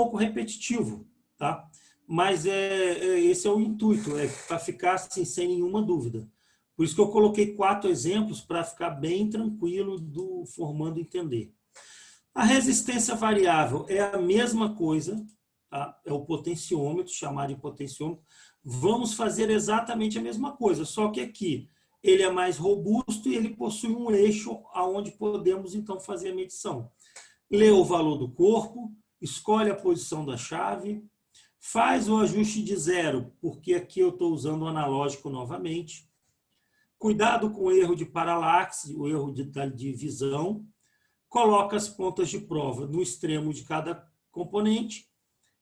pouco repetitivo, tá? Mas esse é o intuito, para ficar assim, sem nenhuma dúvida. Por isso que eu coloquei 4 exemplos para ficar bem tranquilo do formando entender. A resistência variável é a mesma coisa, tá? É o potenciômetro, chamado de potenciômetro. Vamos fazer exatamente a mesma coisa, só que aqui ele é mais robusto e ele possui um eixo onde podemos, então, fazer a medição. Lê o valor do corpo, escolhe a posição da chave, faz o ajuste de 0, porque aqui eu estou usando o analógico novamente. Cuidado com o erro de paralaxe, o erro de visão. Coloca as pontas de prova no extremo de cada componente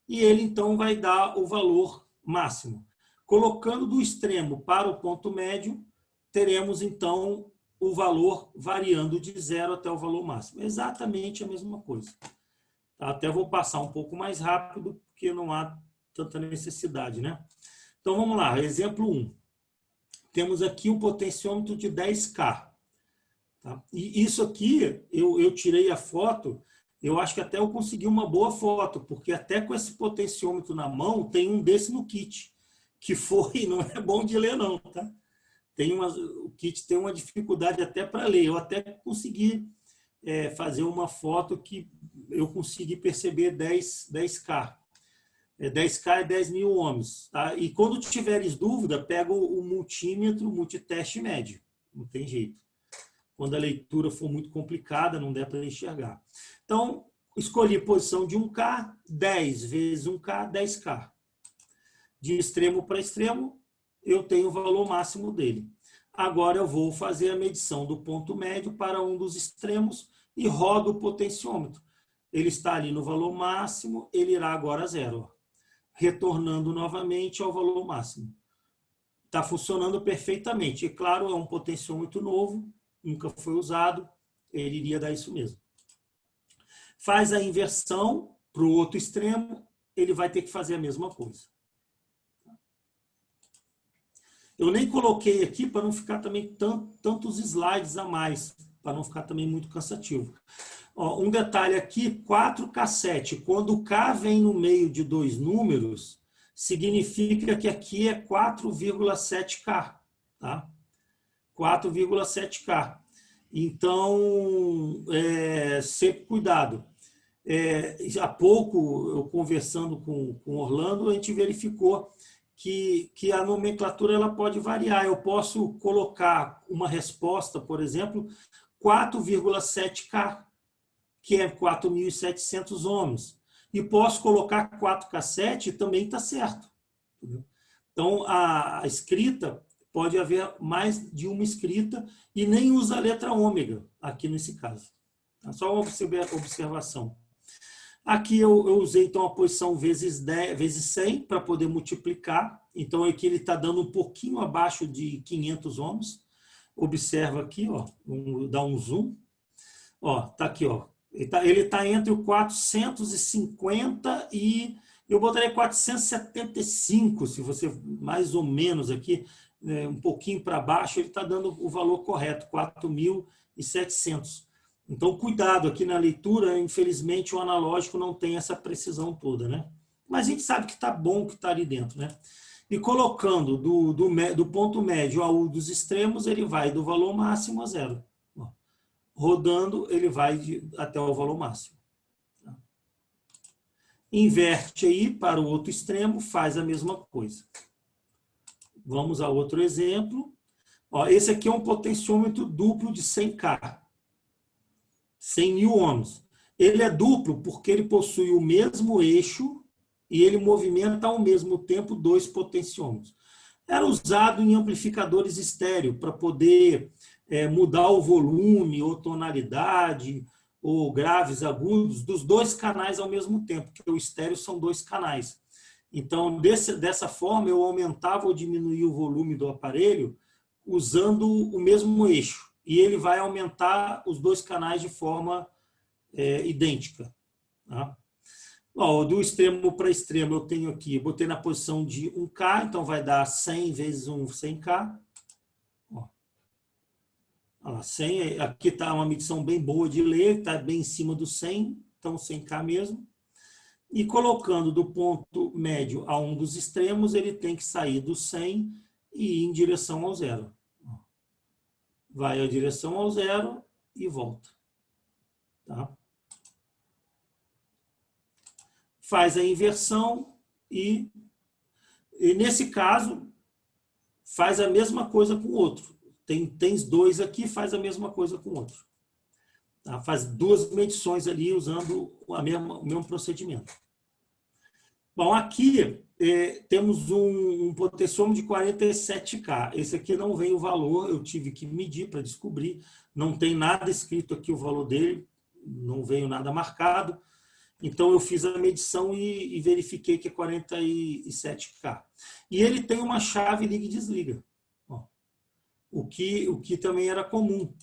e ele, então, vai dar o valor máximo. Colocando do extremo para o ponto médio, teremos, então, o valor variando de 0 até o valor máximo. Exatamente a mesma coisa. Até vou passar um pouco mais rápido, porque não há tanta necessidade, né? Então, vamos lá. Exemplo 1. Temos aqui um potenciômetro de 10K. Tá? E isso aqui, eu tirei a foto, eu acho que até eu consegui uma boa foto, porque até com esse potenciômetro na mão, tem um desse no kit, que foi, não é bom de ler não, tá? O kit tem uma dificuldade até para ler, eu até consegui fazer uma foto que eu consegui perceber 10K. 10K é 10 mil ohms. Tá? E quando tiveres dúvida, pega o multímetro, multiteste médio. Não tem jeito. Quando a leitura for muito complicada, não der para enxergar. Então, escolhi posição de 1K, 10 vezes 1K, 10K. De extremo para extremo, eu tenho o valor máximo dele. Agora eu vou fazer a medição do ponto médio para um dos extremos e rodo o potenciômetro. Ele está ali no valor máximo, ele irá agora a 0. Retornando novamente ao valor máximo. Está funcionando perfeitamente. E claro, é um potenciômetro novo, nunca foi usado, ele iria dar isso mesmo. Faz a inversão para o outro extremo, ele vai ter que fazer a mesma coisa. Eu nem coloquei aqui para não ficar também tantos slides a mais, para não ficar também muito cansativo. Ó, um detalhe aqui, 4K7, quando o K vem no meio de 2 números, significa que aqui é 4,7K, tá? 4,7K. Então, sempre cuidado. Há pouco, eu conversando com Orlando, a gente verificou que a nomenclatura ela pode variar. Eu posso colocar uma resposta, por exemplo, 4,7K, que é 4.700 ohms. E posso colocar 4K7 e também está certo. Então, a escrita, pode haver mais de uma escrita e nem usa a letra ômega aqui nesse caso. Só uma observação. Aqui eu usei então a posição vezes 100 para poder multiplicar. Então aqui ele está dando um pouquinho abaixo de 500 ohms. Observa aqui, ó, dá um zoom. Ó, tá aqui, ó. Ele tá entre o 450 e eu botaria 475, se você mais ou menos aqui, um pouquinho para baixo, ele está dando o valor correto, 4.700. Então, cuidado aqui na leitura, infelizmente o analógico não tem essa precisão toda, né? Mas a gente sabe que está bom que está ali dentro, né? E colocando do ponto médio ao dos extremos, ele vai do valor máximo a 0. Rodando, ele vai até o valor máximo. Inverte aí para o outro extremo, faz a mesma coisa. Vamos a outro exemplo. Ó, esse aqui é um potenciômetro duplo de 100K. 100 mil ohms. Ele é duplo porque ele possui o mesmo eixo e ele movimenta ao mesmo tempo 2 potenciômetros. Era usado em amplificadores estéreo para poder mudar o volume ou tonalidade ou graves, agudos dos 2 canais ao mesmo tempo, porque o estéreo são 2 canais. Então, dessa forma, eu aumentava ou diminuía o volume do aparelho usando o mesmo eixo. E ele vai aumentar os 2 canais de forma idêntica. Tá? Ó, do extremo para extremo, eu tenho aqui, botei na posição de 1K, então vai dar 100 vezes 1, 100K. Ó. Ó, 100, aqui está uma medição bem boa de ler, está bem em cima do 100, então 100K mesmo. E colocando do ponto médio a um dos extremos, ele tem que sair do 100 e ir em direção ao zero. Vai à direção ao zero e volta. Tá? Faz a inversão e nesse caso, faz a mesma coisa com o outro. Tens dois aqui, faz a mesma coisa com o outro. Tá? Faz duas medições ali usando o mesmo procedimento. Bom, aqui temos um potenciômetro de 47K. Esse aqui não vem o valor, eu tive que medir para descobrir. Não tem nada escrito aqui o valor dele, não veio nada marcado. Então, eu fiz a medição e verifiquei que é 47K. E ele tem uma chave liga e desliga. Ó, o que também era comum.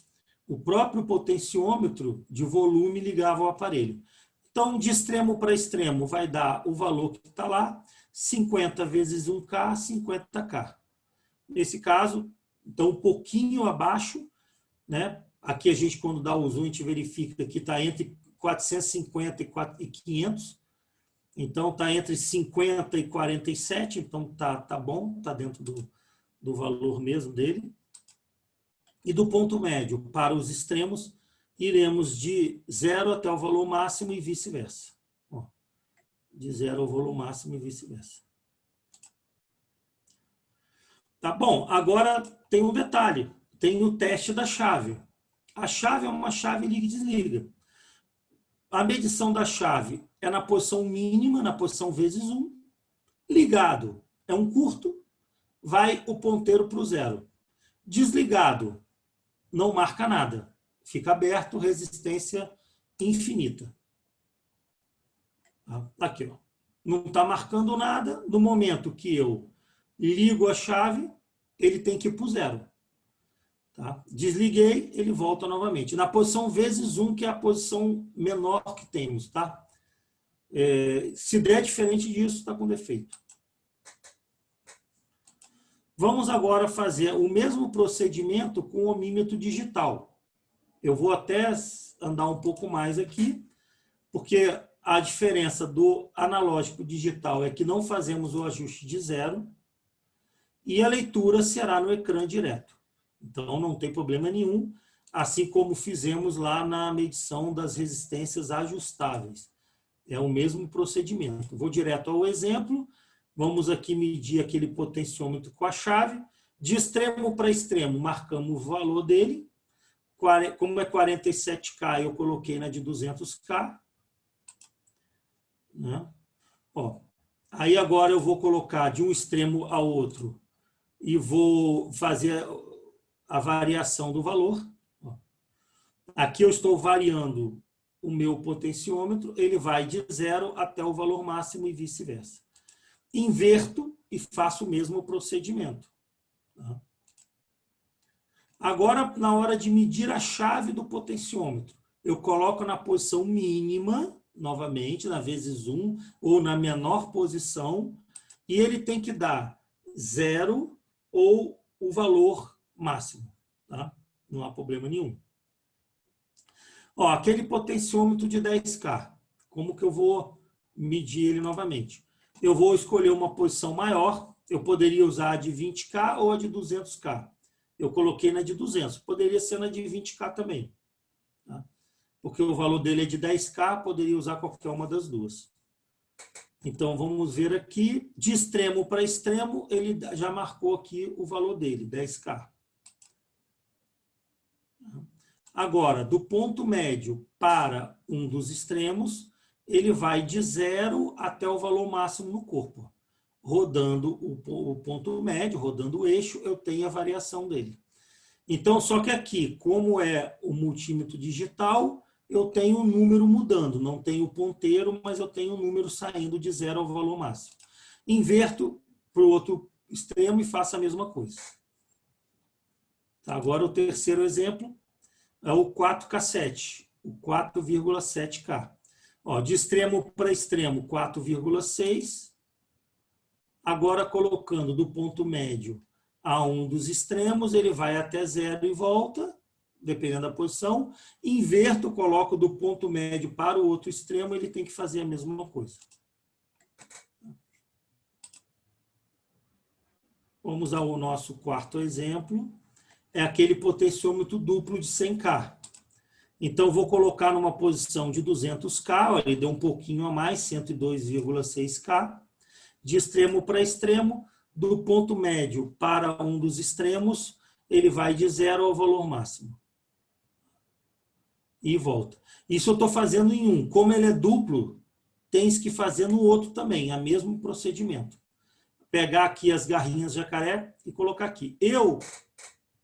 O próprio potenciômetro de volume ligava o aparelho. Então, de extremo para extremo, vai dar o valor que está lá, 50 vezes 1K, 50K. Nesse caso, então, um pouquinho abaixo, né? Aqui a gente, quando dá o zoom, a gente verifica que está entre 450 e 500. Então, está entre 50 e 47. Então, tá bom, está dentro do valor mesmo dele. E do ponto médio para os extremos, iremos de 0 até o valor máximo e vice-versa. De 0 ao valor máximo e vice-versa. Tá bom, agora tem um detalhe. Tem o teste da chave. A chave é uma chave liga e desliga. A medição da chave é na posição mínima, na posição vezes 1. Ligado é um curto, vai o ponteiro para o zero. Desligado, não marca nada. Fica aberto, resistência infinita. Aqui, ó. Não está marcando nada. No momento que eu ligo a chave, ele tem que ir para o zero. Tá? Desliguei, ele volta novamente. Na posição vezes 1, que é a posição menor que temos. Tá? Se der diferente disso, está com defeito. Vamos agora fazer o mesmo procedimento com o ohmímetro digital. Eu vou até andar um pouco mais aqui, porque a diferença do analógico digital é que não fazemos o ajuste de zero e a leitura será no ecrã direto. Então, não tem problema nenhum, assim como fizemos lá na medição das resistências ajustáveis. É o mesmo procedimento. Vou direto ao exemplo. Vamos aqui medir aquele potenciômetro com a chave. De extremo para extremo, marcamos o valor dele. Como é 47K, eu coloquei na de 200K. Né? Ó, aí agora eu vou colocar de um extremo ao outro e vou fazer a variação do valor. Ó. Aqui eu estou variando o meu potenciômetro, ele vai de 0 até o valor máximo e vice-versa. Inverto e faço o mesmo procedimento. Tá? Agora, na hora de medir a chave do potenciômetro, eu coloco na posição mínima, novamente, na vezes 1, ou na menor posição, e ele tem que dar 0 ou o valor máximo. Tá? Não há problema nenhum. Ó, aquele potenciômetro de 10K, como que eu vou medir ele novamente? Eu vou escolher uma posição maior, eu poderia usar a de 20K ou a de 200K. Eu coloquei na de 200, poderia ser na de 20K também. Tá? Porque o valor dele é de 10K, poderia usar qualquer uma das duas. Então, vamos ver aqui, de extremo para extremo, ele já marcou aqui o valor dele, 10K. Agora, do ponto médio para um dos extremos, ele vai de 0 até o valor máximo no corpo. Rodando o ponto médio, rodando o eixo, eu tenho a variação dele. Então, só que aqui, como é o multímetro digital, eu tenho o número mudando. Não tenho o ponteiro, mas eu tenho o número saindo de 0 ao valor máximo. Inverto para o outro extremo e faço a mesma coisa. Tá, agora, o terceiro exemplo é o 4K7, o 4,7K. Ó, de extremo para extremo, 4,6. Agora, colocando do ponto médio a um dos extremos, ele vai até 0 e volta. dependendo da posição, inverto, coloco do ponto médio para o outro extremo, ele tem que fazer a mesma coisa. Vamos ao nosso quarto exemplo, é aquele potenciômetro duplo de 100K. Então, vou colocar numa posição de 200K, ele deu um pouquinho a mais, 102,6K, de extremo para extremo, do ponto médio para um dos extremos, ele vai de 0 ao valor máximo. E volta. Isso eu estou fazendo em um. Como ele é duplo, tens que fazer no outro também, é o mesmo procedimento. Pegar aqui as garrinhas jacaré e colocar aqui. Eu,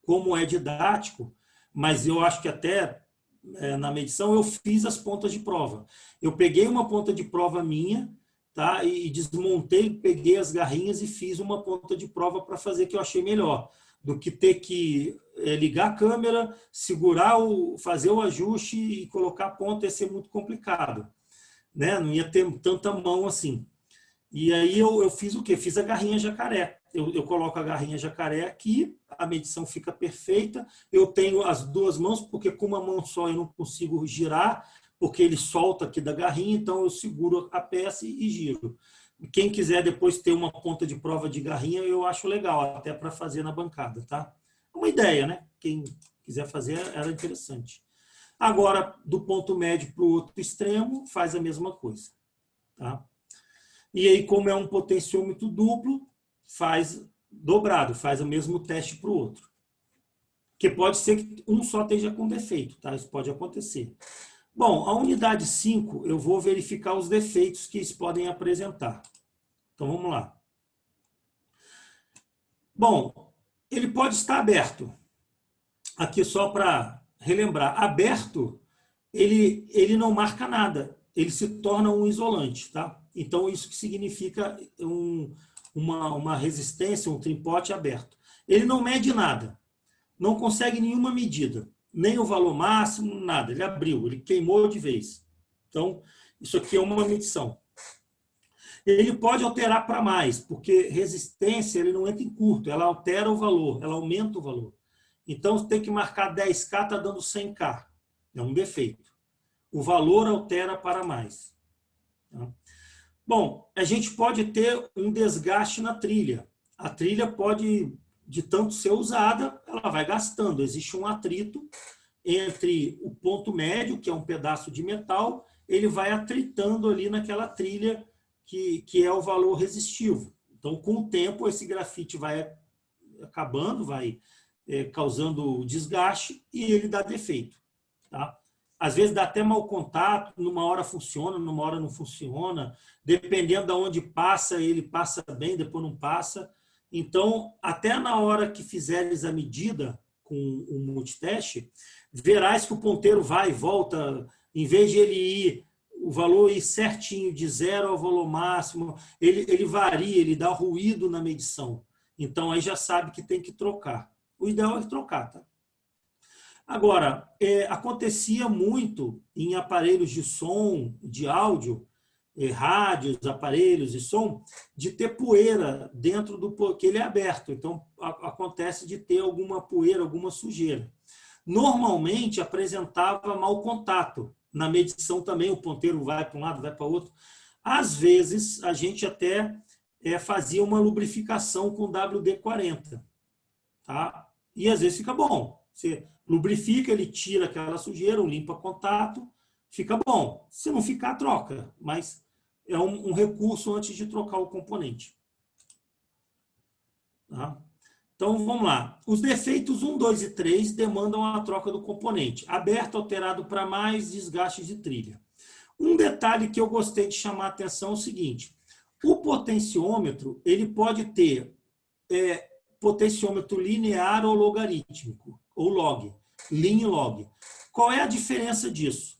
como é didático, mas eu acho que até na medição eu fiz as pontas de prova. Eu peguei uma ponta de prova minha, tá? E desmontei, peguei as garrinhas e fiz uma ponta de prova para fazer, que eu achei melhor do que ter que ligar a câmera, segurar, fazer o ajuste e colocar a ponta, ia ser muito complicado, né? Não ia ter tanta mão assim. E aí eu fiz o quê? Fiz a garrinha jacaré. Eu coloco a garrinha jacaré aqui, a medição fica perfeita. Eu tenho as duas mãos, porque com uma mão só eu não consigo girar, porque ele solta aqui da garrinha, então eu seguro a peça e giro. Quem quiser depois ter uma ponta de prova de garrinha, eu acho legal, até para fazer na bancada, tá? Uma ideia, né? Quem quiser fazer, era interessante. Agora, do ponto médio para o outro extremo, faz a mesma coisa, tá? E aí, como é um potenciômetro duplo, faz dobrado, faz o mesmo teste para o outro. Que pode ser que um só esteja com defeito, tá? Isso pode acontecer. Bom, a unidade 5, eu vou verificar os defeitos que eles podem apresentar. Então, vamos lá. Bom, ele pode estar aberto. Aqui só para relembrar. Aberto, ele não marca nada. Ele se torna um isolante, tá? Então, isso que significa uma resistência, um trimpote aberto. Ele não mede nada. Não consegue nenhuma medida. Nem o valor máximo, nada. Ele abriu, ele queimou de vez. Então, isso aqui é uma medição. Ele pode alterar para mais, porque resistência ele não entra em curto, ela altera o valor, ela aumenta o valor. Então, tem que marcar 10K, está dando 100K. É um defeito. O valor altera para mais. Bom, a gente pode ter um desgaste na trilha. A trilha pode, de tanto ser usada, ela vai gastando. Existe um atrito entre o ponto médio, que é um pedaço de metal, ele vai atritando ali naquela trilha que é o valor resistivo. Então, com o tempo, esse grafite vai acabando, vai causando desgaste e ele dá defeito. Tá? Às vezes dá até mau contato, numa hora funciona, numa hora não funciona. Dependendo de onde passa, ele passa bem, depois não passa. Então, até na hora que fizeres a medida com o multiteste, verás que o ponteiro vai e volta, em vez de ele ir, o valor ir certinho, de 0 ao valor máximo, ele varia, ele dá ruído na medição. Então, aí já sabe que tem que trocar. O ideal é trocar, tá? Agora, acontecia muito em aparelhos de som, de áudio, rádios, aparelhos de som, de ter poeira dentro do... porque ele é aberto. Então, acontece de ter alguma poeira, alguma sujeira. Normalmente, apresentava mau contato. Na medição também, o ponteiro vai para um lado, vai para o outro. Às vezes, a gente até fazia uma lubrificação com WD-40. Tá? E às vezes fica bom. Você lubrifica, ele tira aquela sujeira, limpa contato, fica bom. Se não ficar, troca. Mas é um recurso antes de trocar o componente. Tá? Então, vamos lá. Os defeitos 1, 2 e 3 demandam a troca do componente. Aberto, alterado para mais, desgaste de trilha. Um detalhe que eu gostei de chamar a atenção é o seguinte. O potenciômetro, ele pode ter potenciômetro linear ou logarítmico, ou log, lin e log. Qual é a diferença disso?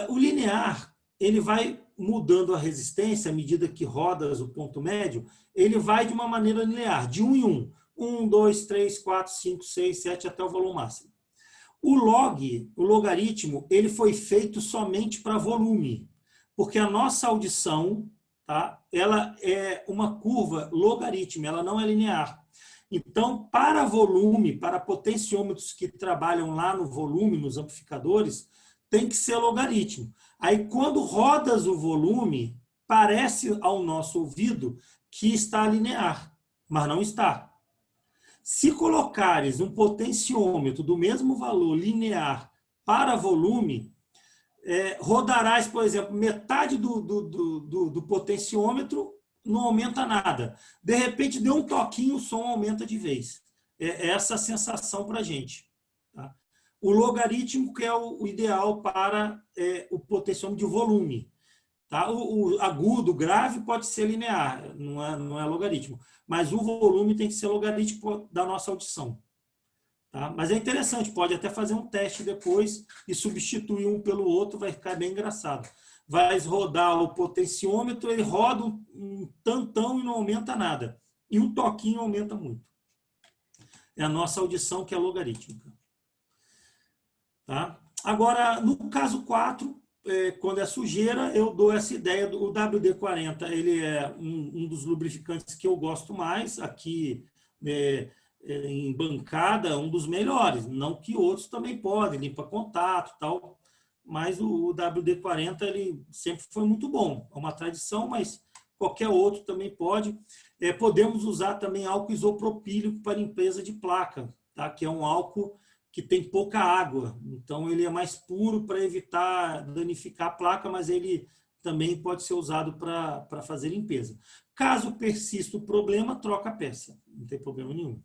O linear, ele vai mudando a resistência à medida que rodas o ponto médio, ele vai de uma maneira linear, de 1 em 1. 1, 2, 3, 4, 5, 6, 7, até o valor máximo. O log, o logaritmo, ele foi feito somente para volume, porque a nossa audição, tá, ela é uma curva logarítmica, ela não é linear. Então, para volume, para potenciômetros que trabalham lá no volume, nos amplificadores, tem que ser logaritmo. Aí, quando rodas o volume, parece ao nosso ouvido que está linear, mas não está. Se colocares um potenciômetro do mesmo valor linear para volume, rodarás, por exemplo, metade do potenciômetro, não aumenta nada. De repente, deu um toquinho, o som aumenta de vez. É essa a sensação para a gente. Tá? O logaritmo que é o ideal para o potenciômetro de volume. Tá? O agudo, o grave pode ser linear, não é logaritmo. Mas o volume tem que ser logaritmo da nossa audição. Tá? Mas é interessante, pode até fazer um teste depois e substituir um pelo outro, vai ficar bem engraçado. Vai rodar o potenciômetro, ele roda um tantão e não aumenta nada. E um toquinho aumenta muito. É a nossa audição que é logarítmica. Tá? Agora, no caso 4, quando é sujeira, eu dou essa ideia do WD-40. Ele é um dos lubrificantes que eu gosto mais. Aqui, em bancada, um dos melhores. Não que outros também podem, limpa contato e tal. Mas o WD-40 ele sempre foi muito bom. É uma tradição, mas qualquer outro também pode. Podemos usar também álcool isopropílico para limpeza de placa, tá? Que é um álcool que tem pouca água. Então, ele é mais puro para evitar danificar a placa, mas ele também pode ser usado para fazer limpeza. Caso persista o problema, troca a peça. Não tem problema nenhum.